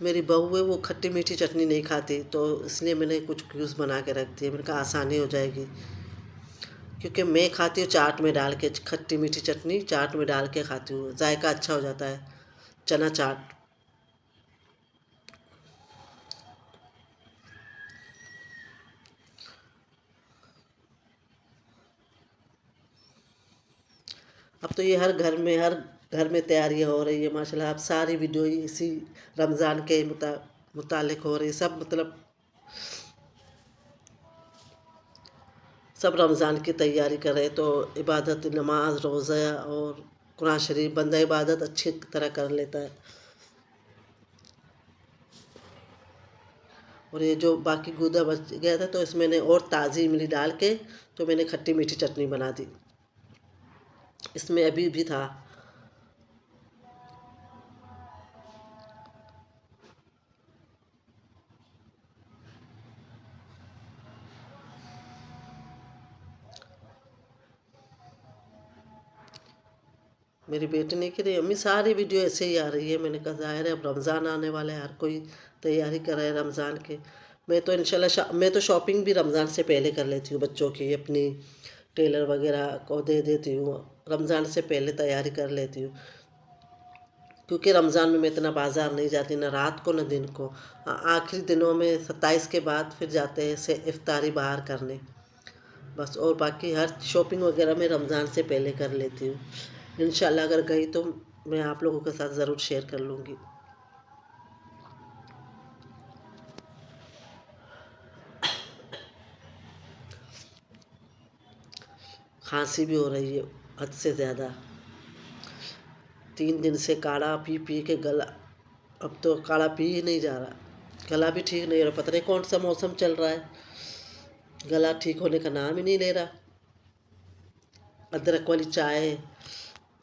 میری بہو ہے وہ کھٹی میٹھی چٹنی نہیں کھاتی، تو اس لیے میں نے کچھ کیوز بنا کے رکھ دی ہے، میں نے کہا آسانی ہو جائے گی، کیونکہ میں کھاتی ہوں چاٹ میں ڈال کے، کھٹی میٹھی چٹنی چاٹ میں ڈال کے کھاتی ہوں، ذائقہ اچھا ہو جاتا ہے، چنا چاٹ۔ اب تو یہ ہر گھر میں تیاریاں ہو رہی ہے ماشاء اللہ، اب ساری ویڈیو اسی رمضان کے متعلق ہو رہی ہے، سب مطلب سب رمضان کی تیاری کر رہے، تو عبادت، نماز، روزہ اور قرآن شریف بندہ عبادت اچھی طرح کر لیتا ہے۔ اور یہ جو باقی گودا بچ گیا تھا تو اس میں نے اور تازی املی ڈال کے تو میں نے کھٹی میٹھی چٹنی بنا دی، اس میں ابھی بھی تھا۔ میری بیٹی نے کہ رہی امی ساری ویڈیو ایسے ہی آ رہی ہے، میں نے کہا ظاہر ہے اب رمضان آنے والا ہے، ہر کوئی تیاری کر رہا ہے رمضان کے۔ میں تو انشاءاللہ میں تو شاپنگ بھی رمضان سے پہلے کر لیتی ہوں، بچوں کی اپنی ٹیلر وغیرہ کو دے دیتی ہوں، رمضان سے پہلے تیاری کر لیتی ہوں، کیونکہ رمضان میں اتنا بازار نہیں جاتی، نہ رات کو نہ دن کو، آخری دنوں میں 27 کے بعد پھر جاتے ہیں افطاری باہر کرنے بس، اور باقی ہر شاپنگ وغیرہ میں رمضان سے پہلے کر لیتی ہوں۔ انشاءاللہ اگر گئی تو میں آپ لوگوں کے ساتھ ضرور شیئر کر لوں گی۔ کھانسی بھی ہو رہی ہے حد سے زیادہ، 3 دن سے کاڑھا پی پی کے گلا، اب تو کاڑھا پی ہی نہیں جا رہا، گلا بھی ٹھیک نہیں ہو رہا، پتہ نہیں کون سا موسم چل رہا ہے، گلا ٹھیک ہونے کا نام ہی نہیں لے رہا۔ ادرک والی چائے،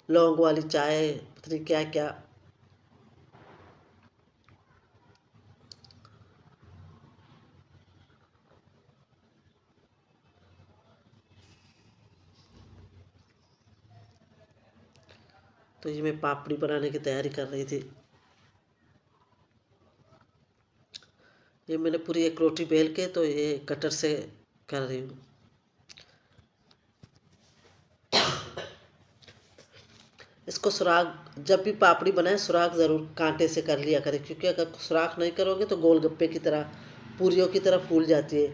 لونگ والی چائے، پتہ نہیں کیا کیا۔ تو یہ میں پاپڑی بنانے کی تیاری کر رہی تھی، یہ میں نے پوری ایک روٹی بیل کے تو یہ کٹر سے کر رہی ہوں۔ اس کو سراخ، جب بھی پاپڑی بنائے سراخ ضرور کانٹے سے کر لیا کرے، کیونکہ اگر سراخ نہیں کرو گے تو گول گپے کی طرح، پوریوں کی طرح پھول جاتی ہے۔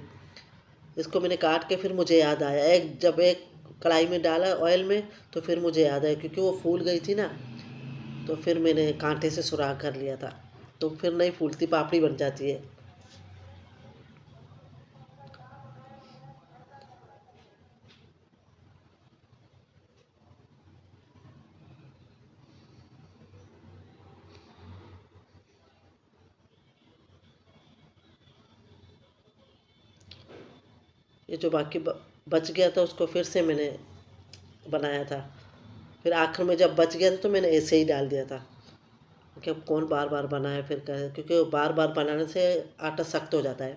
اس کو میں نے کاٹ کے پھر مجھے یاد آیا، جب ایک کڑھائی میں ڈالا آئل میں تو پھر مجھے یاد آیا، کیونکہ وہ پھول گئی تھی نا، تو پھر میں نے کانٹے سے سراخ کر لیا تھا، تو پھر نہیں پھولتی، پاپڑی بن جاتی ہے۔ یہ جو باقی بچ گیا تھا اس کو پھر سے میں نے بنایا تھا، پھر آخر میں جب بچ گیا تھا تو میں نے ایسے ہی ڈال دیا تھا، کہ اب کون بار بار بنائے پھر کرے، کیونکہ بار بار بنانے سے آٹا سخت ہو جاتا ہے۔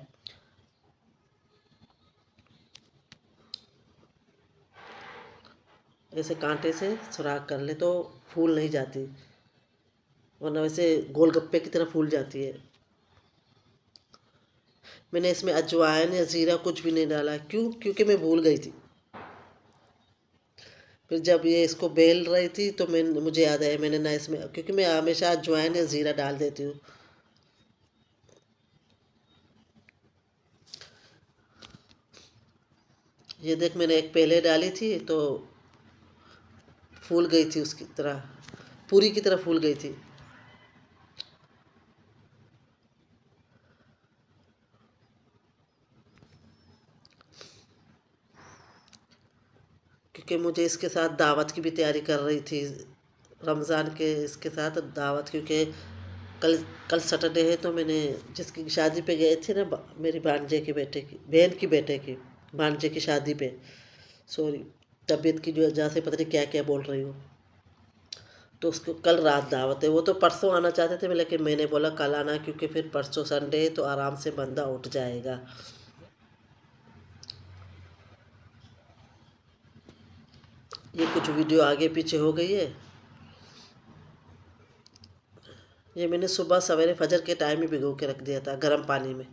ایسے کانٹے سے سراخ کر لے تو پھول نہیں جاتی، ورنہ ویسے گول گپے کی طرح پھول جاتی ہے۔ میں نے اس میں اجوائن یا زیرہ کچھ بھی نہیں ڈالا، کیونکہ میں بھول گئی تھی، پھر جب یہ اس کو بیل رہی تھی تو مجھے یاد آیا، میں نے نہ اس میں، کیونکہ میں ہمیشہ اجوائن یا زیرہ ڈال دیتی ہوں۔ یہ دیکھ میں نے ایک پہلے ڈالی تھی تو پھول گئی تھی، اس کی طرح پوری کی طرح پھول گئی تھی۔ کیونکہ مجھے اس کے ساتھ دعوت کی بھی تیاری کر رہی تھی، رمضان کے اس کے ساتھ دعوت، کیونکہ کل سیٹرڈے ہے، تو میں نے جس کی شادی پہ گئے تھے نا، میری بھانجے کے بیٹے کی، بہن کی بیٹے کی، بھانجے کی شادی پہ، سوری طبیعت کی جو وجہ سے پتہ نہیں کیا کیا بول رہی ہوں، تو اس کو کل رات دعوت ہے، وہ تو پرسوں آنا چاہتے تھے لیکن میں نے بولا کل آنا، کیونکہ پھر پرسوں سنڈے ہے تو آرام سے بندہ اٹھ جائے گا۔ یہ کچھ ویڈیو آگے پیچھے ہو گئی ہے، یہ میں نے صبح سویرے فجر کے ٹائم ہی بھگو کے رکھ دیا تھا گرم پانی میں.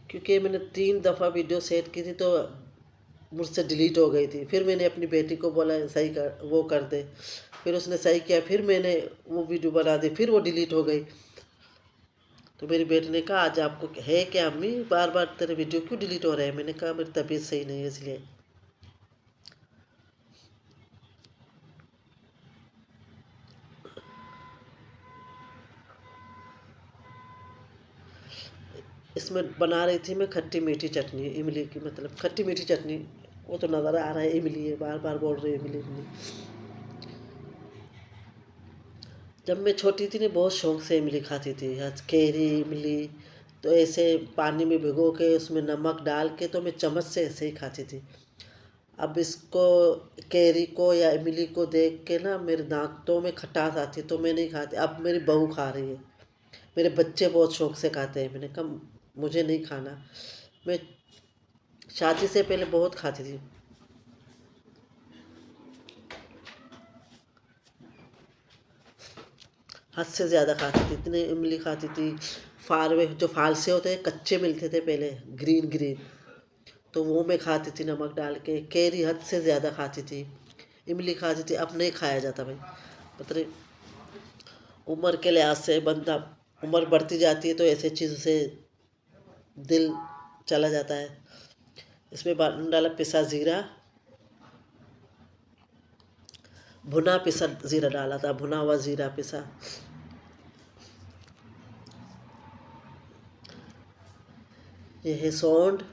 کیونکہ میں نے 3 دفعہ ویڈیو سیٹ کی تھی تو مجھ سے ڈیلیٹ ہو گئی تھی. پھر میں نے اپنی بیٹی کو بولا صحیح کر وہ کر دے، پھر اس نے صحیح کیا، پھر میں نے وہ ویڈیو بنا دی، پھر وہ ڈیلیٹ ہو گئی. تو میری بیٹی نے کہا آج آپ کو ہے کیا امی، بار بار تیرے ویڈیو کیوں ڈیلیٹ ہو رہے ہیں؟ میں نے کہا میری طبیعت صحیح نہیں ہے اس لیے. اس میں بنا رہی تھی میں کھٹی میٹھی چٹنی، املی کی، مطلب کھٹی میٹھی چٹنی. وہ تو نظر آ رہا ہے املی ہے، بار بار بول رہی ہے املی املی. جب میں چھوٹی تھی نا بہت شوق سے املی کھاتی تھی، کیری املی. تو ایسے پانی میں بھگو کے اس میں نمک ڈال کے تو میں چمچ سے ایسے ہی کھاتی تھی. اب اس کو کیری کو یا املی کو دیکھ کے نا میرے دانتوں میں کھٹاس آتی ہے تو میں نہیں کھاتی. اب میری بہو کھا رہی ہے، میرے بچے بہت شوق سے کھاتے ہیں. میں نے کہا مجھے نہیں کھانا. میں شادی سے پہلے بہت کھاتی تھی. حد سے زیادہ کھاتی تھی، اتنے املی کھاتی تھی. فاروے جو فالسے ہوتے ہیں کچے ملتے تھے پہلے، گرین گرین، تو وہ میں کھاتی تھی نمک ڈال کے. کیری حد سے زیادہ کھاتی تھی، املی کھاتی تھی. اب نہیں کھایا جاتا بھائی، مطلب عمر کے لحاظ سے بندہ عمر بڑھتی جاتی ہے تو ایسے چیزوں سے دل چلا جاتا ہے. اس میں ڈالا پسا زیرہ، بھنا پسا زیرہ ڈالا تھا، بھنا ہوا زیرہ پسا. یہ ہے سونڈ،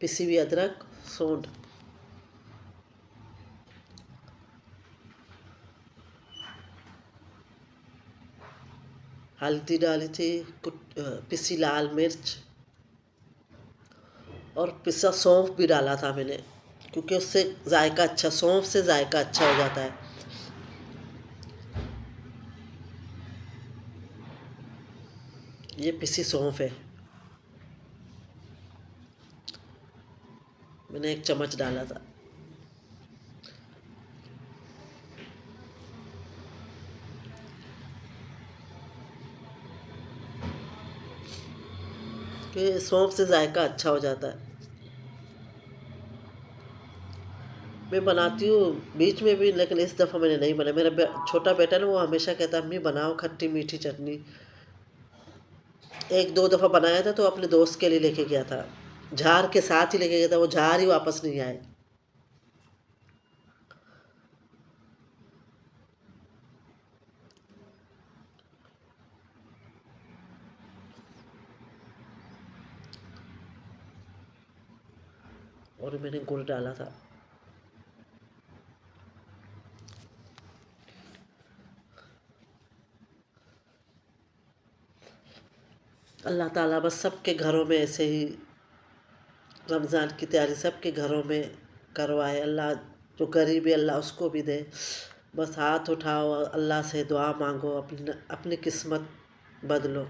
پسی ہوئی ادرک، سونڈ. ہلدی ڈالی تھی، پسی لال مرچ، اور پسا سونف بھی ڈالا تھا میں نے، کیونکہ اس سے ذائقہ اچھا، سونف سے ذائقہ اچھا ہو جاتا ہے. یہ پسی سونف ہے، میں نے 1 چمچ ڈالا تھا. کہ سونف سے ذائقہ اچھا ہو جاتا ہے. میں بناتی ہوں بیچ میں بھی، لیکن اس دفعہ میں نے نہیں بنا. میرا چھوٹا بیٹا نا وہ ہمیشہ کہتا ہے امی بناؤ کھٹی میٹھی چٹنی. 1-2 دفعہ بنایا تھا تو اپنے دوست کے لیے لے کے گیا تھا، جھار کے ساتھ ہی لے کے گیا تھا. وہ جھار ہی واپس نہیں آئے. اور میں نے گڑ ڈالا تھا. اللہ تعالیٰ بس سب کے گھروں میں ایسے ہی رمضان کی تیاری سب کے گھروں میں کروائے. اللہ جو غریب ہے اللہ اس کو بھی دے. بس ہاتھ اٹھاؤ، اللہ سے دعا مانگو، اپنی قسمت بدلو.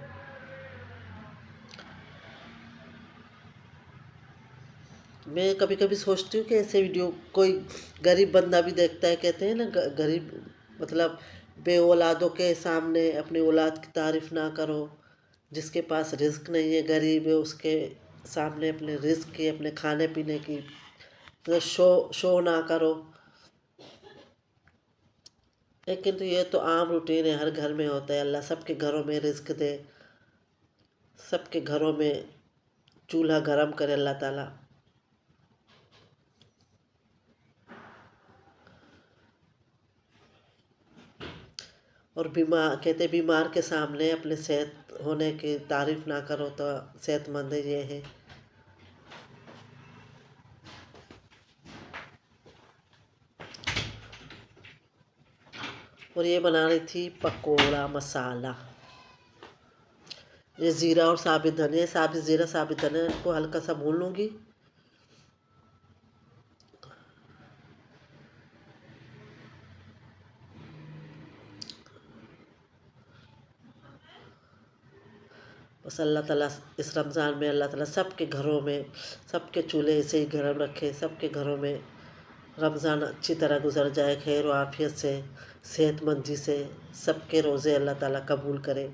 میں کبھی کبھی سوچتی ہوں کہ ایسے ویڈیو کوئی غریب بندہ بھی دیکھتا ہے. کہتے ہیں نا غریب مطلب بے اولادوں کے سامنے اپنی اولاد کی تعریف نہ کرو. جس کے پاس رزق نہیں ہے، غریب ہے، اس کے سامنے اپنے رزق کی، اپنے کھانے پینے کی شو نہ کرو. لیکن تو یہ تو عام روٹین ہے، ہر گھر میں ہوتا ہے. اللہ سب کے گھروں میں رزق دے، سب کے گھروں میں چولہا گرم کرے اللہ تعالیٰ. اور کہتے بیمار کے سامنے اپنے صحت ہونے کی تعریف نہ کرو تو صحت مند ہے. یہ ہے اور یہ بنا رہی تھی پکوڑا مسالہ. یہ زیرہ اور ثابت دھنیا، ثابت زیرہ ثابت دھنیا کو ہلکا سا بھون لوں گی. بس اللہ تعالیٰ اس رمضان میں اللہ تعالیٰ سب کے گھروں میں، سب کے چولہے ایسے ہی گرم رکھے، سب کے گھروں میں رمضان اچھی طرح گزر جائے، خیر و عافیت سے، صحت مندی سے، سب کے روزے اللہ تعالیٰ قبول کرے.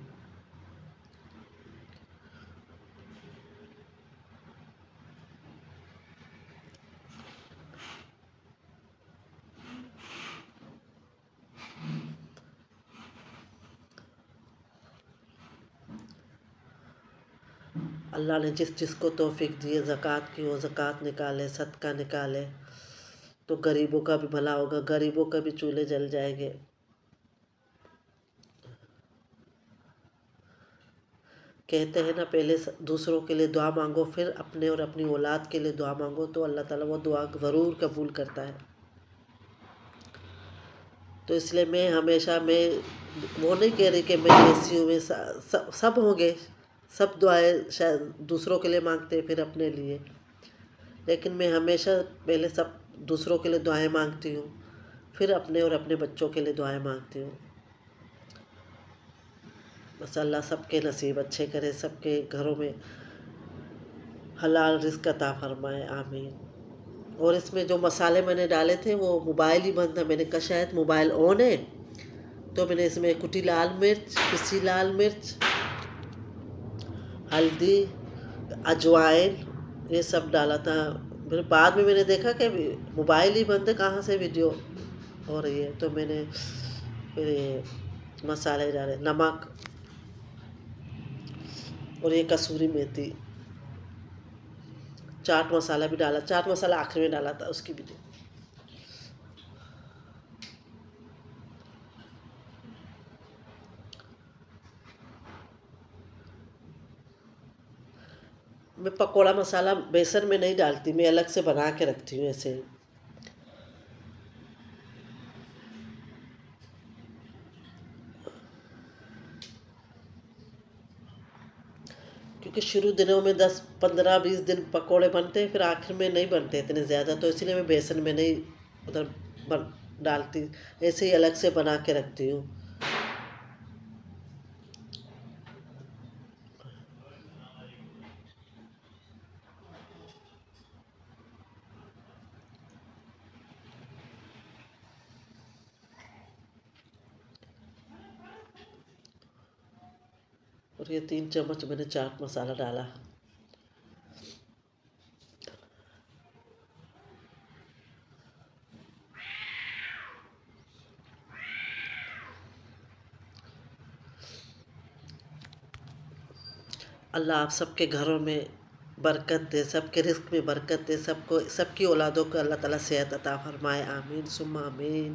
اللہ نے جس جس کو توفیق دی ہے زکوٰۃ کی، وہ زکوٰۃ نکالے، صدقہ نکالے تو غریبوں کا بھی بھلا ہوگا، غریبوں کا بھی چولہے جل جائیں گے. کہتے ہیں نا، پہلے دوسروں کے لیے دعا مانگو، پھر اپنے اور اپنی اولاد کے لیے دعا مانگو تو اللہ تعالیٰ وہ دعا ضرور قبول کرتا ہے. تو اس لیے میں ہمیشہ، میں وہ نہیں کہہ رہی کہ میں ایسی ہوں، سب ہوں گے، سب دعائیں شاید دوسروں کے لیے مانگتے پھر اپنے لیے، لیکن میں ہمیشہ پہلے سب دوسروں کے لیے دعائیں مانگتی ہوں، پھر اپنے اور اپنے بچوں کے لیے دعائیں مانگتی ہوں. بس اللہ سب کے نصیب اچھے کرے، سب کے گھروں میں حلال رزق عطا فرمائے، آمین. اور اس میں جو مسالے میں نے ڈالے تھے وہ موبائل ہی بند تھا، میں نے کہا شاید موبائل آن ہے، تو میں نے اس میں کٹی لال مرچ، پسی لال مرچ، ہلدی، اجوائن، یہ سب ڈالا تھا. پھر بعد میں نے دیکھا کہ موبائل ہی بند ہے، کہاں سے ویڈیو ہو رہی ہے، تو میں نے پھر یہ مسالے ڈالے، نمک اور یہ کسوری میتھی، چاٹ مسالہ بھی ڈالا. چاٹ مسالہ آخر میں ڈالا تھا، اس کی بھی میں پکوڑا مسالہ بیسن میں نہیں ڈالتی، میں الگ سے بنا کے رکھتی ہوں ایسے. کیونکہ شروع دنوں میں 10 15 20 دن پکوڑے بنتے ہیں، پھر آخر میں نہیں بنتے اتنے زیادہ، تو اسی لیے میں بیسن میں نہیں ادھر ڈالتی، ایسے ہی الگ سے بنا کے رکھتی ہوں. اور یہ 3 چمچ میں نے چاٹ مسالہ ڈالا. اللہ آپ سب کے گھروں میں برکت دے، سب کے رزق میں برکت دے، سب کی اولادوں کو اللہ تعالیٰ صحت عطا فرمائے، آمین ثم آمین.